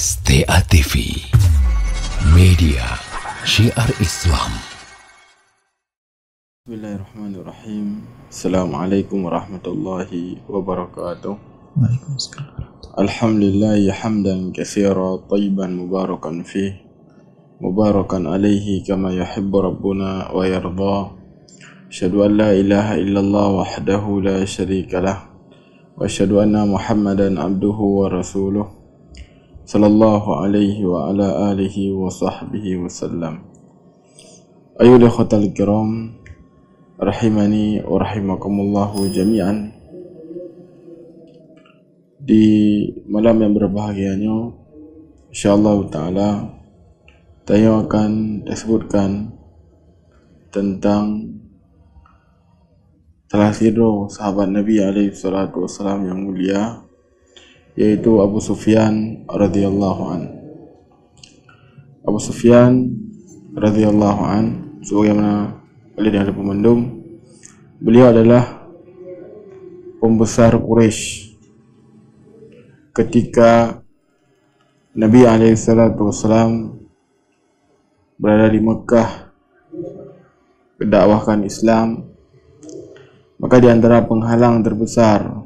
STA TV, media syiar Islam. Bismillahirrahmanirrahim. Assalamualaikum warahmatullahi wabarakatuh. Waalaikumsalam. Alhamdulillah hamdan katsira tayyiban mubarakan fih, mubarakan alaihi kama yuhibbu rabbuna wa yarda. Asyhadu an la ilaha illallah wahdahu la syarika lah, wa asyhadu anna Muhammadan abduhu wa rasuluh sallallahu alaihi wa ala alihi wa sahbihi wasallam. Ayyuhal ikhwatal kiram, rahimani wa rahimakumullahu jami'an. Di malam yang berbahagianya, insyaallah ta'ala, saya akan sebutkan tentang salah satu sahabat Nabi alaihi salatu wassalam yang mulia, yaitu Abu Sufyan radhiyallahu an. Abu Sufyan radhiyallahu an, sebagaimana oleh ada pemandum, beliau adalah pembesar Quraisy ketika Nabi alaihi salatu wassalam berada di Mekah mendakwahkan Islam. Maka di antara penghalang terbesar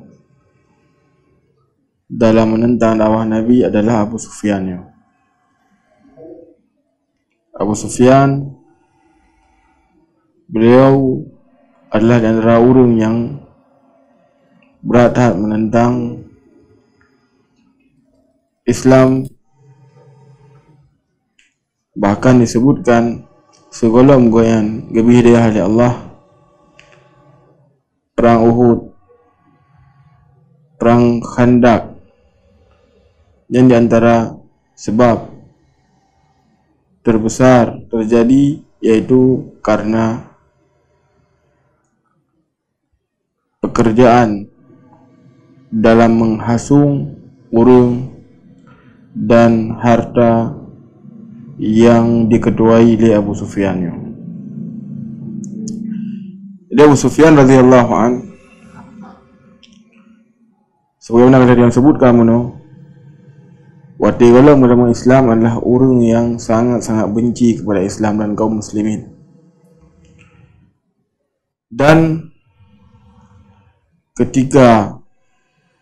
dalam menentang dakwah Nabi adalah Abu Sufyan. Abu Sufyan, beliau adalah di antara orang yang berat menentang Islam. Bahkan disebutkan segolong goyan lebih dari ahli Allah, perang Uhud, perang Khandaq, yang diantara sebab terbesar terjadi yaitu karena pekerjaan dalam menghasung urung dan harta yang diketuai oleh Abu Sufyan. Jadi Abu Sufyan radhiyallahu an, sebagaimana tadi yang sebutkan waktu dalam agama Islam adalah orang yang sangat-sangat benci kepada Islam dan kaum muslimin. Dan ketika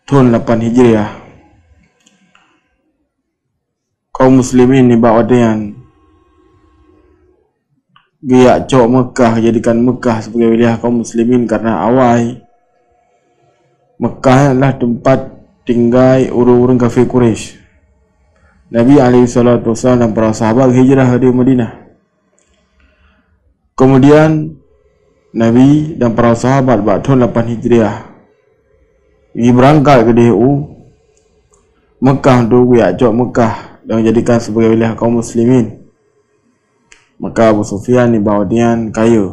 tahun 8 Hijriah, kaum muslimin ni bawa dengan giyak cok Mekah, jadikan Mekah sebagai wilayah kaum muslimin, karena awal Mekah adalah tempat tinggal orang-orang kafir Quraisy. Nabi SAW dan para sahabat hijrah dari Madinah. Kemudian Nabi dan para sahabat pada tahun 8 Hijriah pergi berangkat ke DU Mekah untuk cok Mekah dan menjadikan sebagai wilayah kaum muslimin. Maka Abu Sufyan dibawa dengan kaya,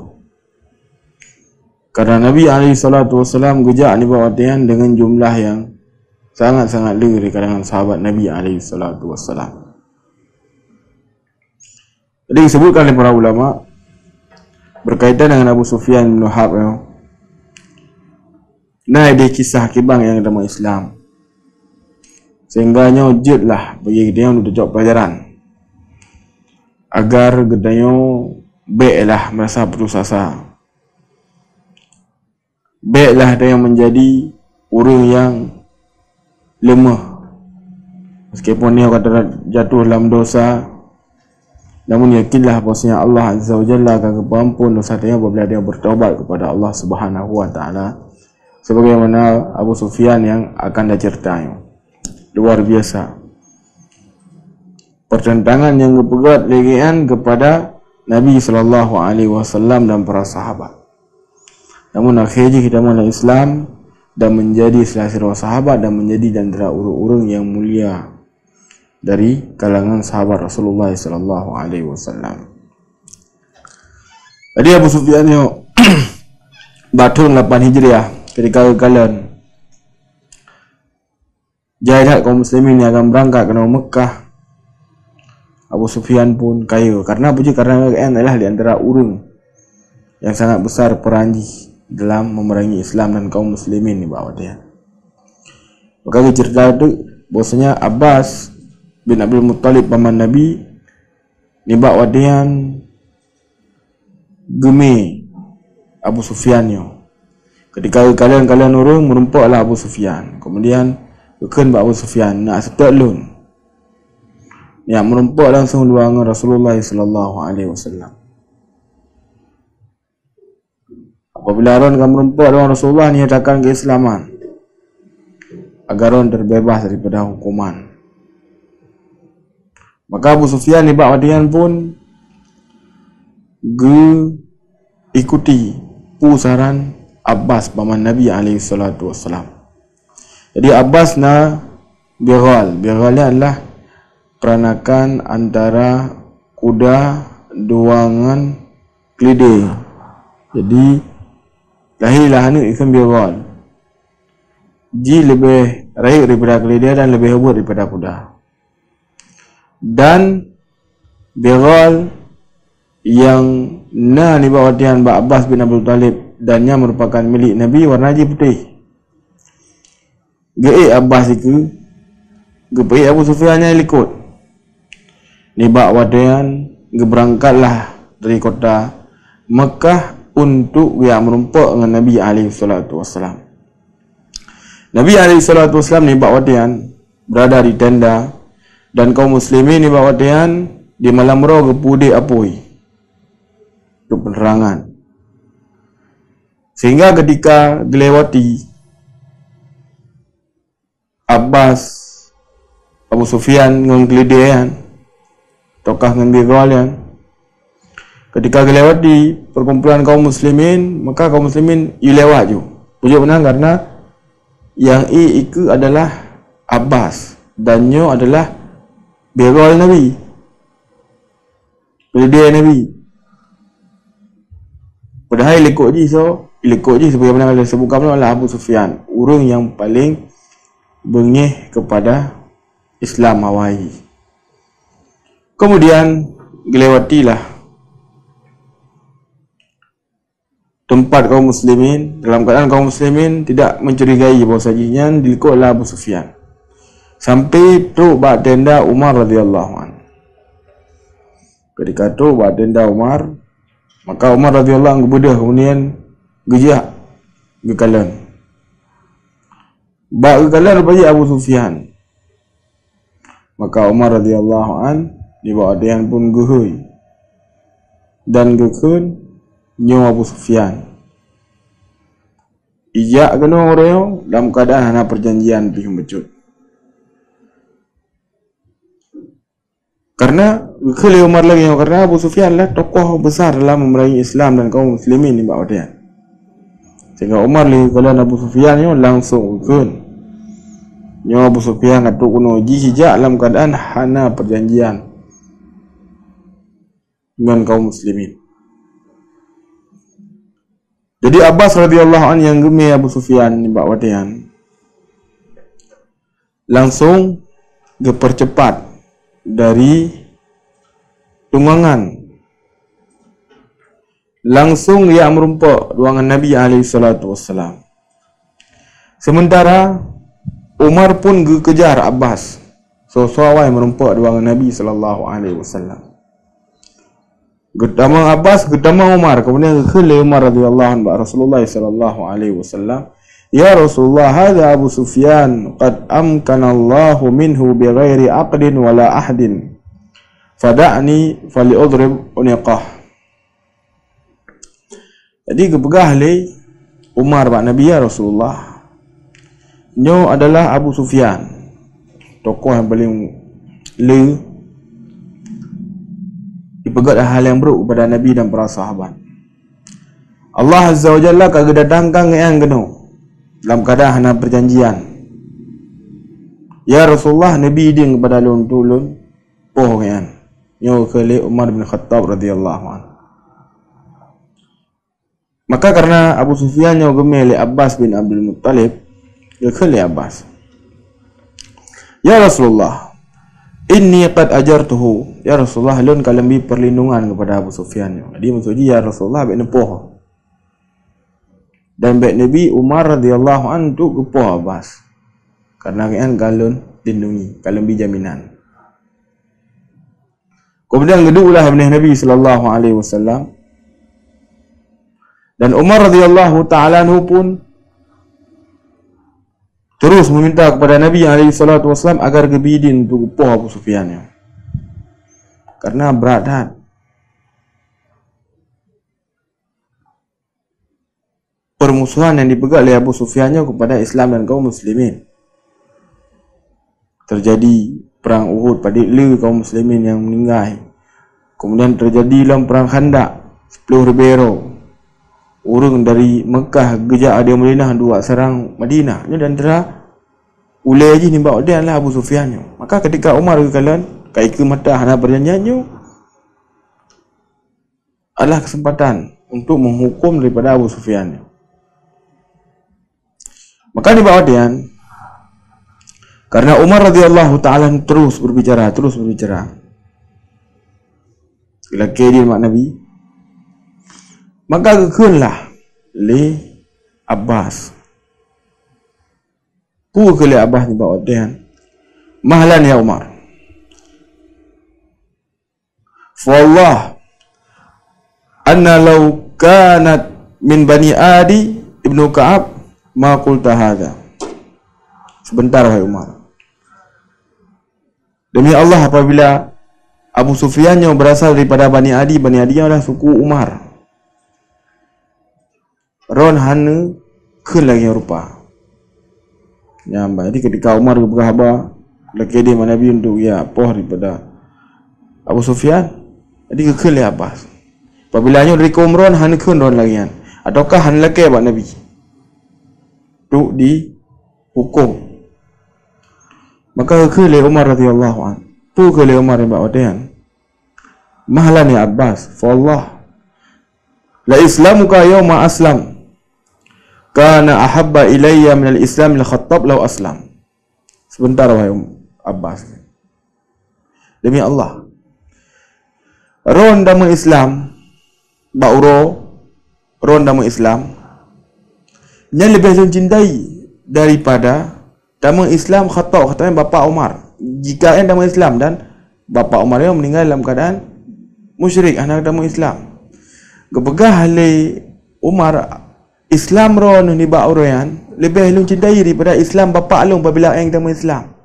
karena Nabi SAW gejak dibawa dengan jumlah yang sangat-sangat lebih dari kalangan sahabat Nabi SAW. Jadi disebutkan oleh para ulama berkaitan dengan Abu Sufyan bin Harb, nah ada kisah kibang yang dalam Islam, sehingga nyojitlah bagi dia untuk jawab pelajaran agar gedanya baiklah merasa putus asa, baiklah dia yang menjadi orang yang lemah, meskipun dia kata jatuh dalam dosa, namun yakinlah bahwasanya Allah Azza wa Jalla akan mengampun dosa dia apabila dia bertaubat kepada Allah Subhanahu wa taala, sebagaimana Abu Sufyan yang akan diceritakan. Luar biasa pertentangan yang berat legian kepada Nabi sallallahu alaihi wasallam dan para sahabat. Namun akhirnya kita masuk Islam dan menjadi salah satu sahabat dan menjadi antara orang-orang yang mulia dari kalangan sahabat Rasulullah sallallahu alaihi wasallam. Jadi Abu Sufyan tahun 8 Hijriah ketika kalian jahat kaum muslimin yang akan berangkat ke Mekah, Abu Sufyan pun kaya. Karena apa? Karena adalah di antara orang yang sangat besar perangi dalam memerangi Islam dan kaum muslimin di bawah dia. Maka cerita itu bahwasanya Abbas bin Abdul Muttalib paman Nabi ni bak wadian gemi Abu Sufyan yo. Ketika kalian urung merumpaklah Abu Sufyan. Kemudian keun bak Abu Sufyan nak setok lun. Yang merumpak langsung dua dengan Rasulullah sallallahu alaihi wasallam. Apabila Ron akan merumpak dengan Rasulullah, nyatakan keislaman agar Ron terbebas daripada hukuman. Maka Abu Sufyan ni bak wadian pun ikuti pusaran Abbas paman Nabi alaihi salatu wassalam. Jadi Abbas na Bighal. Bighal ni adalah peranakan antara kuda duangan keledai. Jadi lahirlah anak ikan Bighal. Ji lebih raih daripada keledai dan lebih hebat daripada kuda. Dan Bighal yang ni bawa wadian Mbak Abbas bin Abdul Talib dan yang merupakan milik Nabi warna haji putih. Geik Abbas itu gepai Abu Sufyan yang ikut. Ni bak wadian berangkatlah dari kota Mekah untuk yang merumpak dengan Nabi alaihi salatu wasallam. Nabi alaihi salatu wasallam ni bak wadian berada di tenda dan kaum muslimin ni bak wadian di malam roh gepudi apoi untuk penerangan. Sehingga ketika dilewati Abbas, Abu Sufyan dengan keledai tokah dengan Bighal ketika dilewati perkumpulan kaum muslimin, maka kaum muslimin lewat je. Pujuk menang karena yang iku adalah Abbas dan nyo adalah Bighal Nabi, keledai Nabi. Padahal ikut je sebagaimana ada sebutkan oleh Abu Sufyan, orang yang paling bengih kepada Islam Hawaii. Kemudian dilewatilah tempat kaum muslimin, dalam keadaan kaum muslimin tidak mencurigai bahawasanya diikut oleh Abu Sufyan. Sampai tu bak tenda Umar radhiyallahu anhu. Ketika tu bak tenda Umar, maka Umar radhiyallahu anhu bedah kemudian gejak gekalan. Bak gekalan bagi Abu Sufyan. Maka Umar radhiyallahu anhu di bawah dia pun gehui dan gekun nyo Abu Sufyan. Ijak kena orang dalam keadaan hana perjanjian pergi becut. Karena kali Umar lagi karena Abu Sufyan lah tokoh besar dalam memerangi Islam dan kaum muslimin di bawah dia. Sehingga Umar lagi kalau Abu Sufyan ni langsung ikut. Nyo Abu Sufyan atuk kuno jihijak dalam keadaan hana perjanjian dengan kaum muslimin. Jadi Abbas radhiyallahu anhu yang gemi Abu Sufyan ni bawah dia langsung dipercepat dari tunggangan, langsung dia merumpak ruangan Nabi alaihi salatu wassalam. Sementara Umar pun kejar Abbas, so-soawai merumpak ruangan Nabi sallallahu alaihi wasallam. Gedamang Abbas, gedamang Umar, kemudian kekele Umar radhiyallahu anhu Rasulullah sallallahu alaihi wasallam, ya Rasulullah, hadza Abu Sufyan qad amkanallahu minhu bighairi aqdin wala ahdin. Fada'ni faliudrib uniqah. Jadi kepegah le Umar bak Nabi, ya Rasulullah, nyo adalah Abu Sufyan, tokoh yang paling dipegat hal yang buruk kepada Nabi dan para sahabat. Allah Azza wa Jalla kagak datangkan yang geno dalam keadaan hana perjanjian. Ya Rasulullah, Nabi idin kepada lun tulun poh kan. Nyo kali Umar bin Khattab radhiyallahu anhu. Maka karena Abu Sufyan nyo gemel Abbas bin Abdul Muttalib, dia kali Abbas. Ya Rasulullah, inni qad ajartuhu. Ya Rasulullah, lun kalembi perlindungan kepada Abu Sufyan nyo. Jadi maksudnya ya Rasulullah baik nepoh. Dan baik Nabi Umar radhiyallahu anhu tu gepoh Abbas. Karena kan galon lindungi, kalembi jaminan. Kemudian geduklah benih Nabi sallallahu alaihi wasallam. Dan Umar radhiyallahu taala anhu pun terus meminta kepada Nabi alaihi salatu wasallam agar gebidin untuk upuh Abu Sufyan. Karena berat hati. Permusuhan yang dipegang oleh Abu Sufyan kepada Islam dan kaum muslimin. Terjadi perang Uhud, padikla kaum muslimin yang meninggal. Kemudian terjadi dalam perang Khandaq 10 Ribeiro. Orang dari Mekah gejak ada Madinah dua serang Madinah. Ini dan antara ulai je ni bawa dia lah Abu Sufyan. Maka ketika Umar kalian kaika mata hana perjanjiannya adalah kesempatan untuk menghukum daripada Abu Sufyan. Maka di bawah dia, karena Umar radhiyallahu taala terus berbicara. Laki dia mak Nabi, maka kekunlah li Abbas. Ku ke li Abbas di bawah dia. Mahlan ya Umar. Wallah anna law kanat min bani Adi ibnu Ka'ab ma qulta hadha. Sebentar wahai Umar. Demi Allah, apabila Abu Sufyan yang berasal daripada Bani Adi adalah suku Umar. Ron hana ke lagi rupa. Jadi ketika Umar berkhabar laki dia Nabi untuk poh daripada Abu Sufyan, jadi ke le Abbas. Apabila nya dari kaum Ron hana ke Ron lagi kan. Ataukah hana laki buat Nabi untuk dihukum. Maka ke le Umar radhiyallahu an. Tu ke le Umar ibn Abdan. Mahlan ya Abbas, fa Allah la islamuka yawma aslam kana ahabba ilayya min al-islam la Khattab law aslam. Sebentar wahai Abbas. Demi Allah, ron dama Islam bauro ron dama Islam yang lebih mencintai daripada dama Islam Khattab, katanya bapa Umar. Jika yang dama Islam dan bapa Umar yang meninggal dalam keadaan musyrik, anak dama Islam. Kepegah oleh Umar Islam ron ni ba orang lebih mencintai daripada Islam bapa alung apabila yang dama Islam.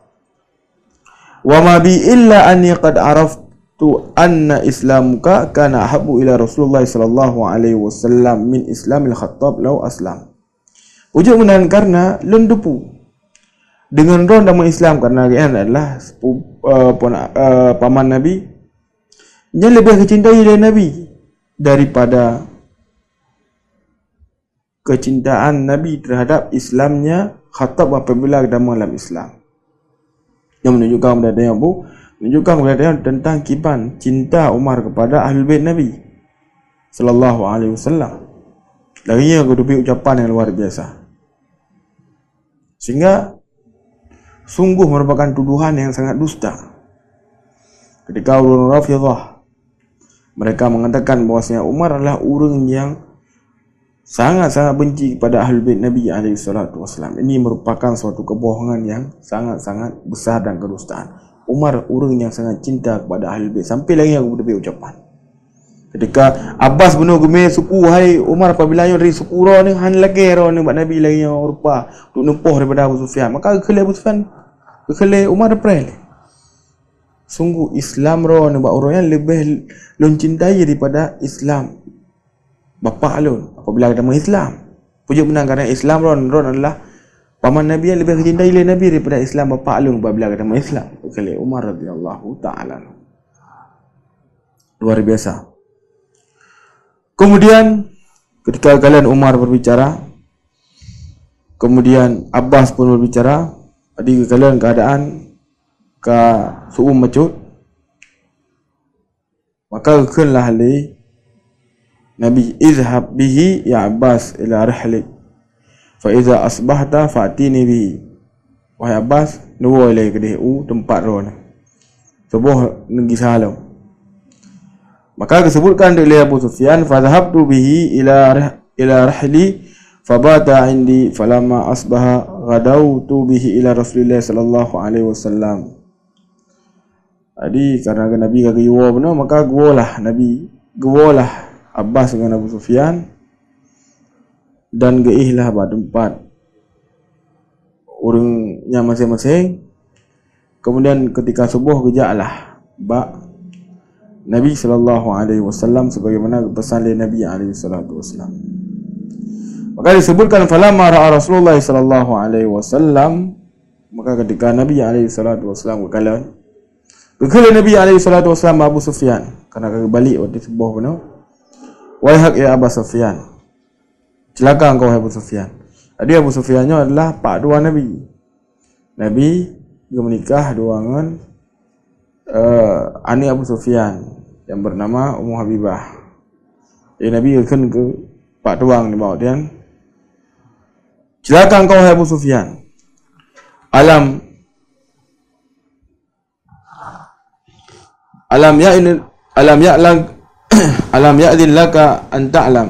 Wa ma bi illa anni qad araftu anna islamuka kana ahabbu ila Rasulullah sallallahu alaihi wasallam min Islamil Khattab law aslam. Ujuk menahan karena lendupu dengan ron dama Islam, karena dia adalah paman Nabi yang lebih kecintai dari Nabi daripada kecintaan Nabi terhadap Islamnya Khattab apabila agama dalam Islam. Yang menunjukkan kepada dia menunjukkan kepada dia tentang kiban cinta Umar kepada Ahlul Bait Nabi sallallahu alaihi wasallam. Darinya kedupi ucapan yang luar biasa. Sehingga sungguh merupakan tuduhan yang sangat dusta. Ketika ulun Rafidhah mereka mengatakan bahwasanya Umar adalah orang yang sangat-sangat benci kepada Ahlul Bait Nabi alaihi salatu wasallam. Ini merupakan suatu kebohongan yang sangat-sangat besar dan kedustaan. Umar orang yang sangat cinta kepada Ahlul Bait, sampai lagi aku berdebat ucapan. Ketika Abbas bunuh gemih suku, hai Umar apabila dari suku Ra ni han lagi Ra ni buat Nabi lagi yang rupa untuk nempuh daripada Abu Sufyan. Maka kele Abu Sufyan, kele Umar perel. Sungguh Islam Ra ni buat orang yang lebih mencintai daripada Islam bapa alun apabila agama Islam. Pujuk menang kerana Islam Ron adalah paman Nabi yang lebih mencintai Nabi daripada Islam bapa alun apabila agama Islam. Kele Umar radhiyallahu taala. Luar biasa. Kemudian ketika kalian Umar berbicara, kemudian Abbas pun berbicara, tadi kalian keadaan ke su'um macut, maka kekenlah li Nabi, izhab bihi ya Abbas ila rihlik fa iza asbahta fa'tini bihi. Wahai Abbas, nuwa ilai kedih tempat ron sebuah negeri sahalau. Maka disebutkan oleh Abu Sufyan, fa dhahabtu bihi ila rahli fabata indi falamma asbaha ghadawtu bihi ila Rasulillah sallallahu alaihi wasallam. Jadi karena Nabi kata gua benar, maka gualah Abbas dengan Abu Sufyan dan geihlah tempat orangnya masing-masing. Kemudian ketika subuh gejaklah Nabi SAW sebagaimana pesan oleh Nabi SAW. Maka disebutkan falamma ra'a Rasulullah SAW, maka ketika Nabi SAW berkala Nabi SAW Abu Sufyan, kerana balik waktu subuh benar, wahai ya Abu Sufyan, celaka engkau Abu Sufyan. Jadi Abu Sufyannya adalah pak dua Nabi. Nabi juga menikah dua dengan anak Abu Sufyan yang bernama Ummu Habibah. Nabi akan ke pak tuang di bawah dia. Celaka engkau Abu Sufyan. Alam ya'din laka an ta'lam.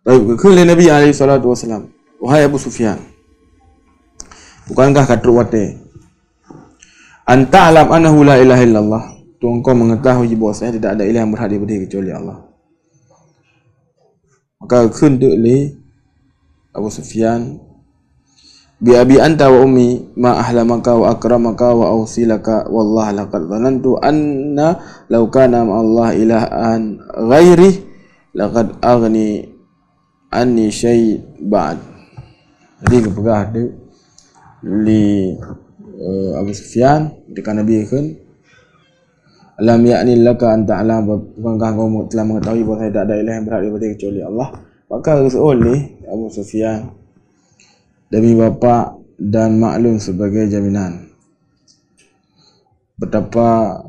Baik, kata Nabi SAW, wahai Abu Sufyan, bukankah kata wate an ta'lam annahu la ilaha illallah, tu engkau mengetahui bahwasanya tidak ada ilah yang berhak diibadahi kecuali Allah. Maka kata oleh Abu Sufyan, bi abi anta wa ummi ma ahlamaka wa akramaka wa awsilaka wallahi laqad dhanantu anna law kana ma Allah ilahan ghairi laqad aghni anni syai' ba'd. Jadi kepegah dia li Abu Sufyan ketika Nabi kan alam ya'ni laka an ta'lam, bukankah kau telah mengetahui bahawa tidak ada ilah yang berhak diibadahi kecuali Allah. Maka oleh Abu Sufyan demi bapa dan maklum sebagai jaminan betapa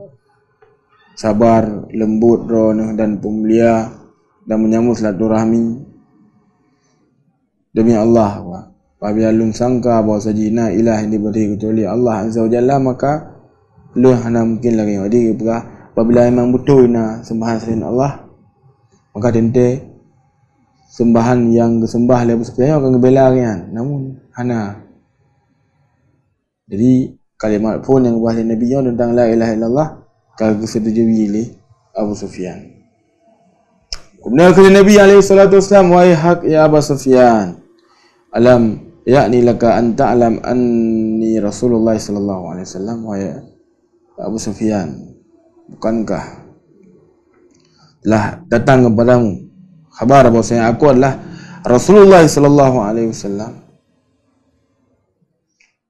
sabar, lembut roh dan pemulia dan menyambut silaturahmi. Demi Allah, apabila lun sangka bahawa sajina ilah yang diibadahi kecuali Allah Azza wa Jalla, maka lun hana mungkin lagi. Jadi apabila memang betul na sembahan selain Allah, maka tente sembahan yang disembah oleh Abu Sufyan akan ngebela kan. Namun hana. Jadi kalimat pun yang bahasa Nabi tentang la ilaha illallah kalau disetujui oleh Abu Sufyan. Kemudian kata Nabi SAW, wahai hak ya Abu Sufyan, alam ya'ni laka an ta'lam anni Rasulullah SAW, wahai Abu Sufyan, bukankah telah datang kepadamu khabar bahwasanya aku adalah Rasulullah SAW.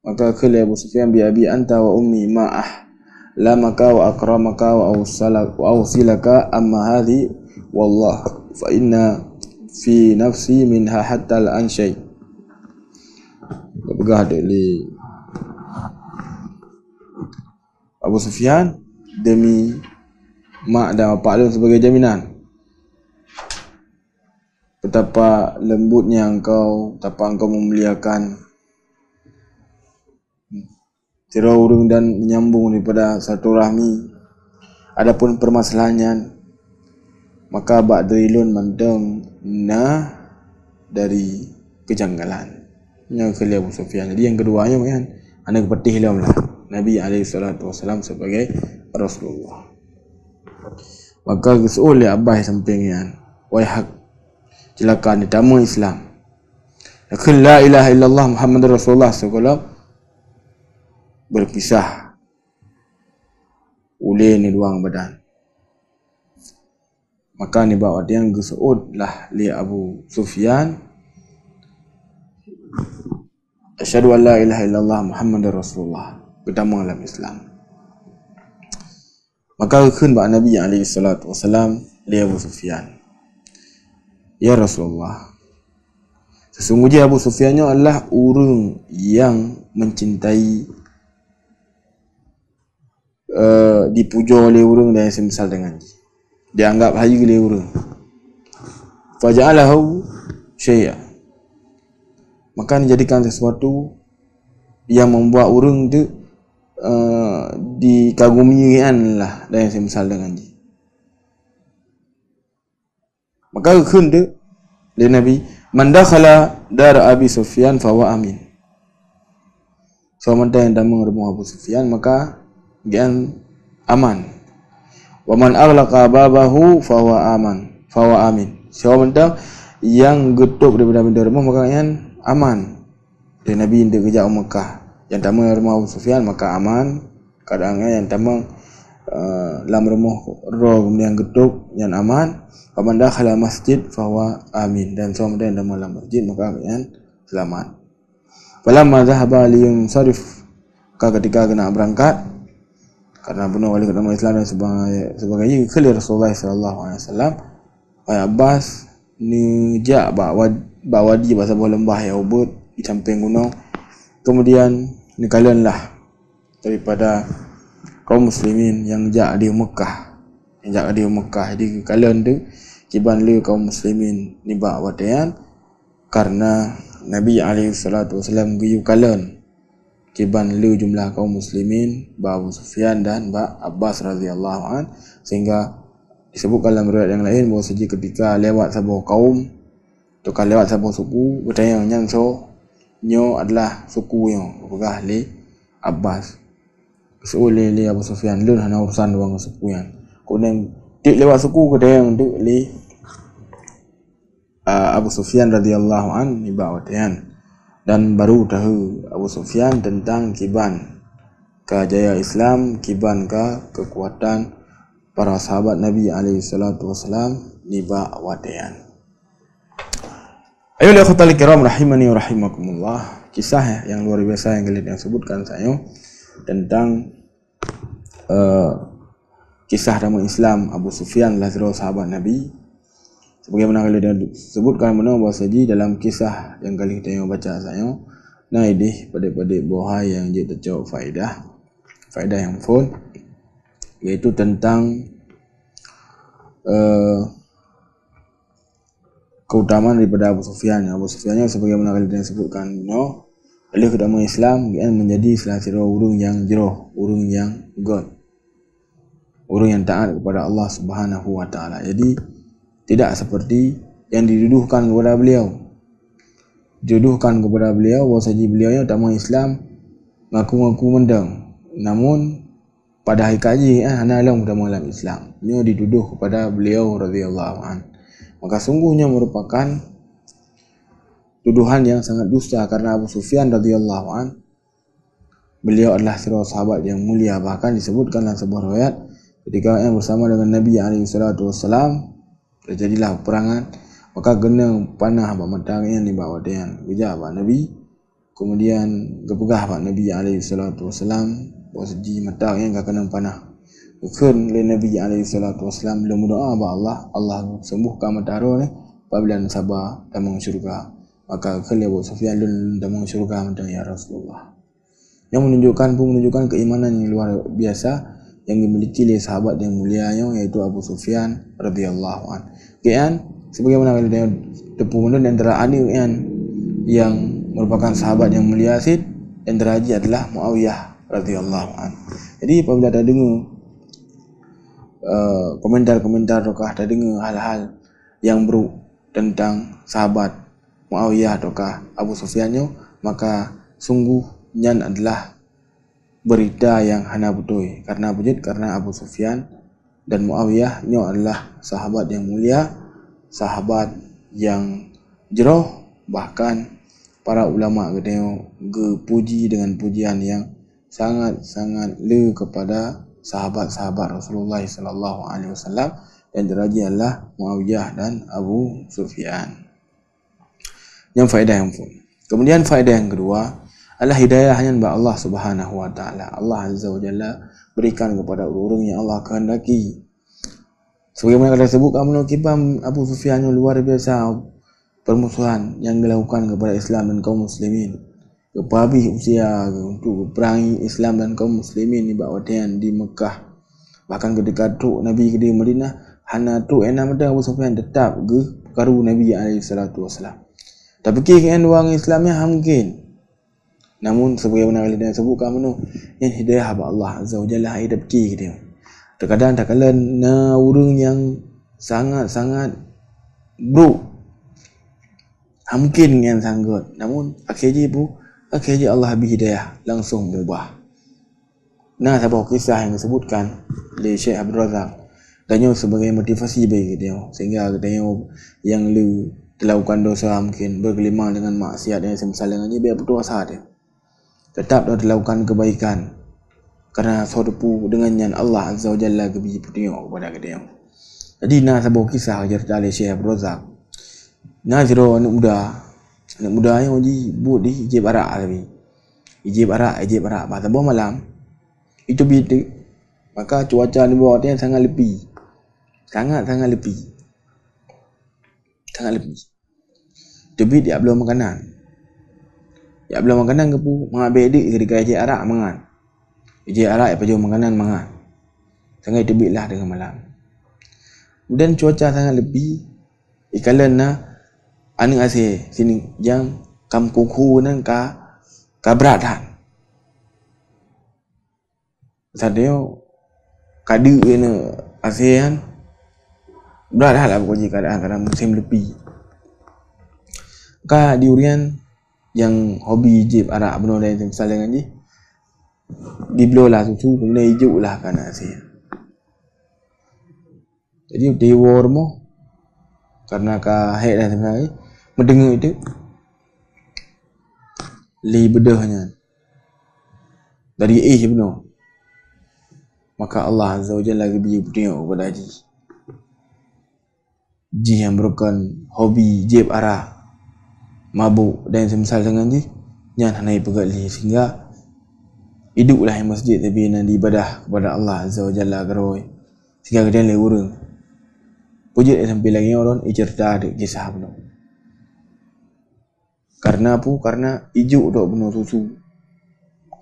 Maka kala Abu Sufyan, bi abi anta wa ummi ma'ah lamaka wa akramaka wa awsilaka amma hadhi wallah fa inna fi nafsi minha hatta al-an syai'. Begah dari Abu Sufyan demi mak dan bapak dia sebagai jaminan betapa lembutnya engkau, betapa engkau memuliakan tirau-urung dan menyambung daripada satu rahmi. Adapun permasalahannya, maka ba'dailun mandang dari kejanggalan. Yang kali Abu Sufyan. Jadi yang keduanya kan anak petih lah Nabi SAW sebagai Rasulullah. Maka kesul ya Abah sampingnya, wahai hak celaka ni tamu Islam. Lakun la ilaha illallah Muhammad Rasulullah SAW berpisah oleh ni duang badan. Maka ni bawa dia yang kesul lah li Abu Sufyan, asyhadu an la ilaha illallah Muhammadar Rasulullah, pertama dalam Islam. Maka keun ba Nabi SAW li Abu Sufyan, ya Rasulullah, sesungguhnya Abu Sufyan adalah orang yang mencintai dipuja oleh orang dan yang semisal dengan dia anggap hayu oleh orang. Faja'alahu syai'a, maka dijadikan sesuatu yang membuat orang tu dikagumi lah dan yang semisal dengan dia. Maka kena dia Nabi, man dakhala dar Abi Sufyan fa huwa amin. Suamanta yang damang rumah Abu Sufyan maka gian aman. Wa man aghlaqa babahu fahuwa amin. Suamanta yang getuk daripada pintu rumah maka gian aman. Dan Nabi hendak kejap Mekah. Yang damang rumah Abu Sufyan maka aman. Kadang-kadang yang damang dalam rumah roh kemudian getuk yang aman. Faman dakhala masjid fahuwa amin. Dan suamanta yang damang dalam masjid maka gian selamat. Falamma dhahaba liyunsarif, ketika kena berangkat karena benar wali agama Islam dan sebagainya kali Rasulullah sallallahu alaihi wasallam Abbas ni jak bawa di bahasa bawah lembah ya Ubud di samping gunung, kemudian ni kalianlah daripada kaum muslimin yang jak di Mekah, jadi kalian tu kiban le kaum muslimin ni ba watayan karena Nabi SAW giyu kalian kiban le jumlah kaum muslimin ba Abu Sufyan dan ba Abbas radhiyallahu an, sehingga disebutkan dalam riwayat yang lain bahawa sejak ketika lewat sebuah kaum atau lewat sebuah suku bertanya yang so nyo adalah suku yang pegah le Abbas seoleh le Abu Sufyan le hana urusan wang suku yang kemudian dik lewat suku kedai yang dik le Abu Sufyan radhiyallahu an ni ba watayan, dan baru tahu Abu Sufyan tentang kiban kejayaan Islam, kiban kekuatan para sahabat Nabi SAW ni ba watayan. Ayolah ikhwatal kiram rahimani wa rahimakumullah. Kisah yang luar biasa yang kalian sebutkan saya tentang kisah damai Islam Abu Sufyan lazro sahabat Nabi. Sebagaimana kalian sebutkan bahawa saji dalam kisah yang kali kita baca saya naidih pada boha yang dia terjauh faedah yang full, iaitu tentang keutamaan daripada Abu Sufyan. Abu Sufyan sebagaimana kalian sebutkan oleh agama Islam dia menjadi salah satu urung yang jero, urung yang god, urung yang taat kepada Allah Subhanahu wa taala. Jadi tidak seperti yang dituduhkan kepada beliau. Dituduhkan kepada beliau bahawa saji beliau agama Islam ngaku-ngaku mendang, namun pada hakikatnya hana alam agama Islam. Ini dituduh kepada beliau radhiyallahu an. Maka sungguhnya merupakan tuduhan yang sangat dusta karena Abu Sufyan radhiyallahu an beliau adalah seorang sahabat yang mulia, bahkan disebutkan dalam sebuah riwayat ketika yang bersama dengan Nabi SAW terjadilah peperangan, maka kena panah bak matangnya ni bawa dia kejar bak Nabi, kemudian kepegah bak Nabi SAW bawa seji matangnya enggak kena panah. Bukan oleh Nabi SAW belum berdoa bak Allah sembuhkan matahari ni apabila sabar damang syurga, maka kali Abu Sufyan damang syurga matang ya Rasulullah. Yang menunjukkan keimanan yang luar biasa yang dimiliki oleh sahabat yang mulia yaitu Abu Sufyan radhiyallahu an. Kemudian sebagaimana kalian tepu menun antara ani yang merupakan sahabat yang mulia sid dan derajat adalah Muawiyah radhiyallahu an. Jadi apabila ada dengar komentar ataukah ada dengar hal-hal yang buruk tentang sahabat Muawiyah ataukah Abu Sufyan maka sungguh nyan adalah berita yang hana betul, karena Abu Sufyan dan Muawiyah ini adalah sahabat yang mulia, sahabat yang jero, bahkan para ulama puji dengan pujian yang sangat le kepada sahabat-sahabat Rasulullah sallallahu alaihi wasallam, dan derajat adalah Muawiyah dan Abu Sufyan. Yang faedah yang pun. Kemudian faedah yang kedua adalah hidayah hanya bagi Allah Subhanahu wa taala. Allah Azza wa Jalla berikan kepada orang yang Allah kehendaki. Sebagaimana kita sebutkan menukibam Abu Sufyan yang luar biasa permusuhan yang dilakukan kepada Islam dan kaum muslimin. Kehabis usia untuk perangi Islam dan kaum muslimin di bawatan di Mekah. Bahkan ketika tu Nabi ke di Madinah, hana tu enam ada Abu Sufyan tetap ke karu Nabi SAW. Tapi kian wang Islamnya mungkin. Namun sebagaimana kalian sebutkan yang hidayah bagi Allah Azza wa Jalla hidup kita. Terkadang tak kala orang yang sangat-sangat buruk mungkin yang sanggut, namun akhirnya pun akhirnya Allah beri hidayah, langsung berubah. Nah, sebuah kisah yang disebutkan oleh Syekh Abdul Razak katanya sebagai motivasi bagi kita, sehingga katanya yang lu melakukan dosa mungkin bergelimang dengan maksiat yang semisal dengan dia, biar berdosa dia tetap dah dilakukan kebaikan, kerana sorpu dengannya Allah Azza wa Jalla beri petunjuk kepada kita. Jadi nah sebuah kisah cerita oleh Syekh Abdul Razak. Nah jero anak muda yang buat di ijib arak tapi ijib arak pada buah malam itu bitik, maka cuaca di bawah dia sangat lebih tapi dia belum makanan ke pu mengambil dik ketika ijib arak mangan apa jauh makanan mangan sangat tebik lah dengan malam. Dan cuaca sangat lebih ikalan na anu ase sini yang kam kuku nan ka beratan sadeo kadu ene asean beratan lah pokoknya keadaan musim lebih ka diurian yang hobi jib arak benar dan misal dengan je diblo lah susu kemudian hijau lah kan asean. Jadi dewa mo karena ka hek dah sebenarnya mendengar itu li bedahnya dari benar, maka Allah Azza wa Jalla beri petunjuk kepada ji yang merupakan hobi jib arak, mabuk dan semisal dengan ji jangan naik pegat li, sehingga hiduplah yang masjid tapi nanti ibadah kepada Allah Azza wa Jalla geroi sehingga kemudian le urang pujud sampai lagi orang cerita ada kisah benar. Karena apa? Karena ijuk dok benar susu.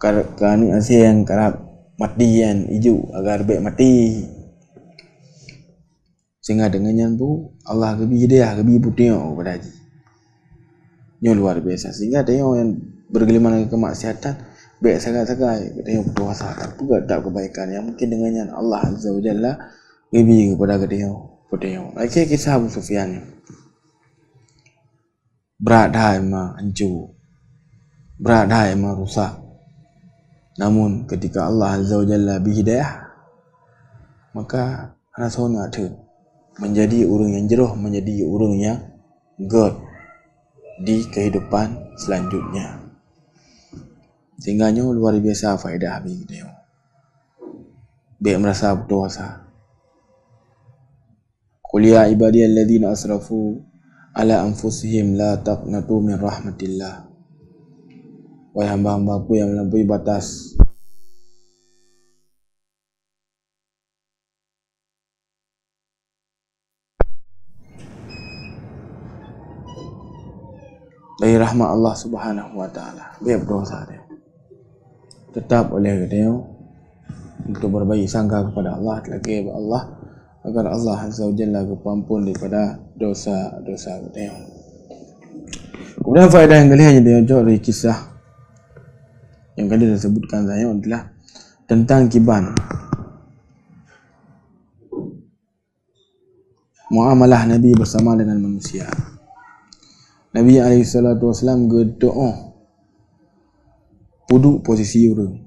Kerana asyik yang kerap mati kan ijuk agar baik mati. Sehingga dengannya tu Allah beri hidayah, beri petunjuk kepada haji. Ini luar biasa. Sehingga ada yang bergelimang dengan kemaksiatan baik sagai-sagai ada yang berdosa tak juga tak kebaikan yang mungkin dengannya Allah Azza wa Jalla beri kepada kita. Lagi kisah Abu Sufyan berat dah emang hancur, berat dah emang rusak. Namun ketika Allah Azza wa Jalla beri hidayah, maka rasanya ada menjadi orang yang jeroh, menjadi orang yang God di kehidupan selanjutnya. Sehingga luar biasa faedah bagi dia. Baik merasa berdosa. Qul ya ibadiyalladzina asrafu ala anfusihim la taqnatu min rahmatillah. Wahai hamba-hambaku yang melampaui batas, dari rahmat Allah Subhanahu wa taala. Biar berdosa dia tetap oleh dia untuk berbaik sangka kepada Allah, lagi kepada Allah, agar Allah Azza wa Jalla pengampun daripada dosa-dosa dia. Kemudian faedah yang kali hanya dia dari kisah yang kali disebutkan saya adalah tentang kiban muamalah Nabi bersama dengan manusia. Nabi SAW berdoa duduk posisi orang.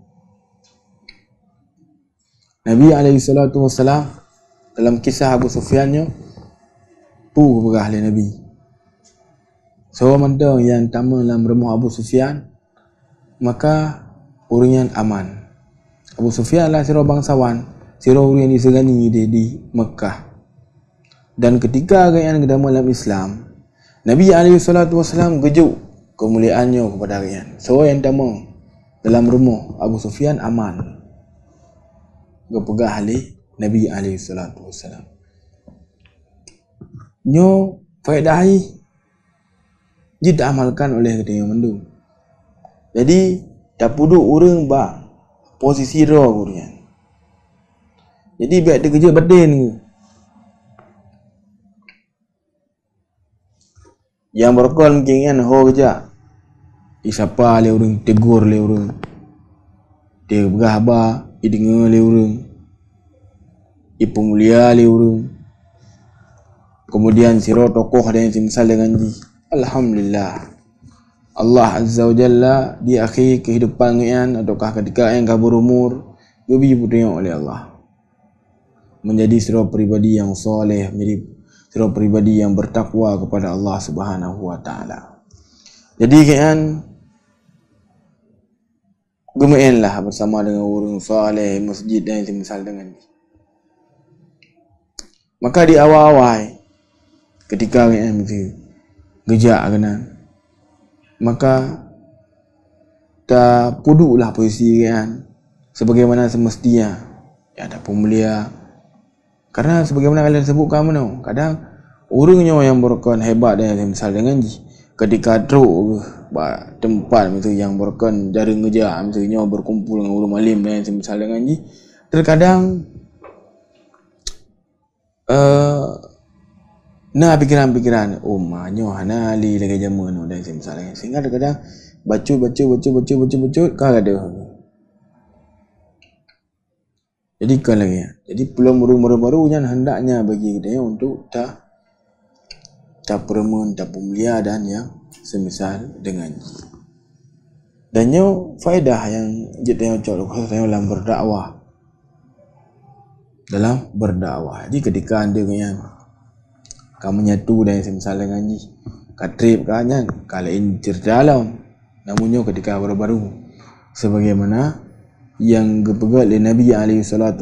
Nabi SAW dalam kisah Abu Sufyan berah oleh Nabi. Seorang mandang yang tamu dalam rumah Abu Sufyan, maka orang yang aman. Abu Sufyan adalah sirah bangsawan, sirah orang yang disegani di Mekah. Dan ketika kalian kedama dalam Islam, Nabi SAW gejuk kemuliaannya kepada kalian. Seorang yang tamu dalam rumah Abu Sufyan aman. Gepegah oleh Nabi SAW. Nyo faedah jika amalkan oleh kita yang mendung. Jadi tak puduk orang ba posisi roh orang. Jadi biar dia kerja batin ke. Yang berkon mungkin kan ho kerja. Isapa le orang tegur le orang. Dia beraba, dengar le orang. Ipemulia le orang. Kemudian siro tokoh ada yang semisal dengan ji. Alhamdulillah. Allah Azza wa Jalla di akhir kehidupan kalian ataukah ketika kalian berumur, lebih ditengok oleh Allah menjadi seorang pribadi yang soleh, menjadi seorang pribadi yang bertakwa kepada Allah Subhanahu wa taala. Jadi kalian gemainlah bersama dengan orang soleh, masjid dan semisal dengan ni. Maka di awal-awal ketika kalian gejak kena, maka tak puduklah posisi kalian sebagaimana semestinya. Ya, ada pemulia. Karena sebagaimana kalian sebutkan mana, kadang orangnya yang berkon hebat dan misal dengan ketika teruk tempat itu yang berkon jaring kerja misalnya berkumpul dengan ulama alim dan misal dengan terkadang nah pikiran-pikiran mahnya hanali lagi zaman dan misalnya, sehingga terkadang baca kan ada. Jadi kan lagi. Jadi belum baru-barunya hendaknya bagi kita untuk tak peremun, tak pemulia dan yang semisal dengan. Dan faedah yang kita cakap dalam berdakwah. Jadi ketika anda yang kamu nyatu dan semisal dengan ni katrip kan kalian cerdalam namunnya ketika baru-baru sebagaimana yang kepegat oleh Nabi SAW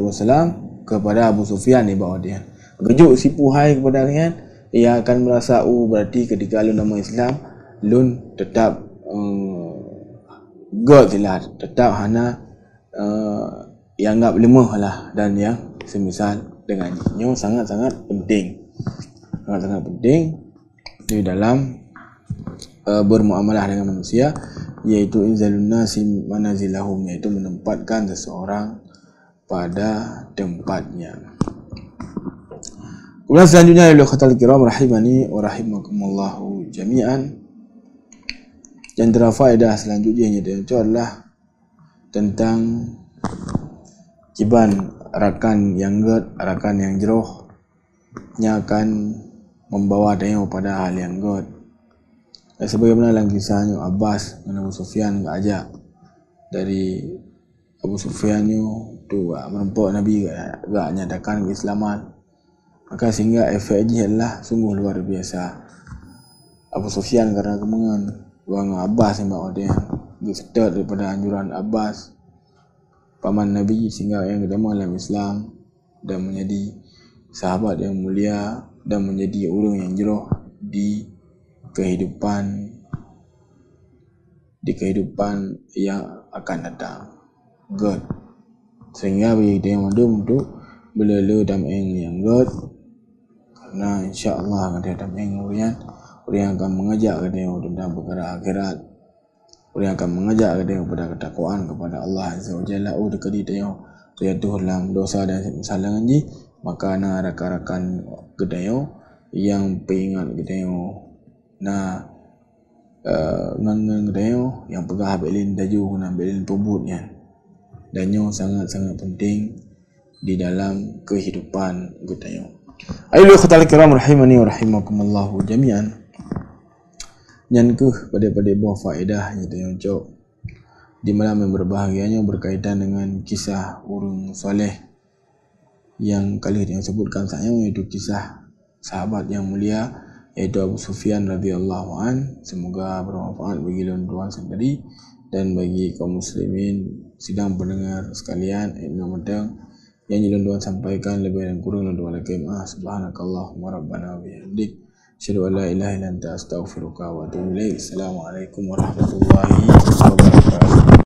kepada Abu Sufyan ni bahawa dia gejuk sipu hai kepada kalian, ia akan merasa berarti ketika lu nama Islam lun tetap God lah, tetap hana yang anggap lemah lah dan yang semisal dengannya. Sangat-sangat penting, sangat-sangat penting di dalam bermuamalah dengan manusia, yaitu inzalun nasi manazilahum, yaitu menempatkan seseorang pada tempatnya. Kemudian selanjutnya ya khatal kiram rahimani wa rahimakumullahu jami'an. Dan faedah selanjutnya itu adalah tentang kiban rakan yang jeroh yang akan membawa dia pada hal yang god. Sebagaimana dalam kisahnya Abbas dan Abu Sufyan ajak dari Abu Sufyan tu merempok Nabi gak nyatakan keislaman, maka sehingga efeknya adalah sungguh luar biasa. Abu Sufyan karena kemengan bang Abbas yang bawa dia disetat daripada anjuran Abbas paman Nabi, sehingga yang kedama dalam Islam dan menjadi sahabat yang mulia dan menjadi orang yang jeroh di kehidupan yang akan datang. God. Sehingga bagi dia mandum untuk belala damai yang God, karena insya-Allah akan ada damai orang yang akan mengajak dia tentang perkara akhirat, orang yang akan mengajak dia kepada ketakwaan kepada Allah Azza wa Jalla. Dekat dia jatuh dalam dosa dan kesalahan ji, maka na rakan-rakan gedayo yang peingat gedayo ngan gedayo yang pegah belin daju guna belin pebutnya, dan sangat-sangat penting di dalam kehidupan gedayo. Ayo khatal kiram rahimani wa rahimakumullahu jami'an. Yang pada buah faedah yang cok di malam yang berbahagianya berkaitan dengan kisah orang soleh yang kali yang sebutkan saya, yaitu kisah sahabat yang mulia yaitu Abu Sufyan radhiyallahu an. Semoga bermanfaat bagi tuan sendiri dan bagi kaum muslimin sidang pendengar sekalian. Yang tuan sampaikan lebih dan kurang tuan subhanakallahumma rabbana wa bihamdik asyhadu an la ilaha illa anta astaghfiruka wa atubu ilaik. Assalamualaikum warahmatullahi wabarakatuh.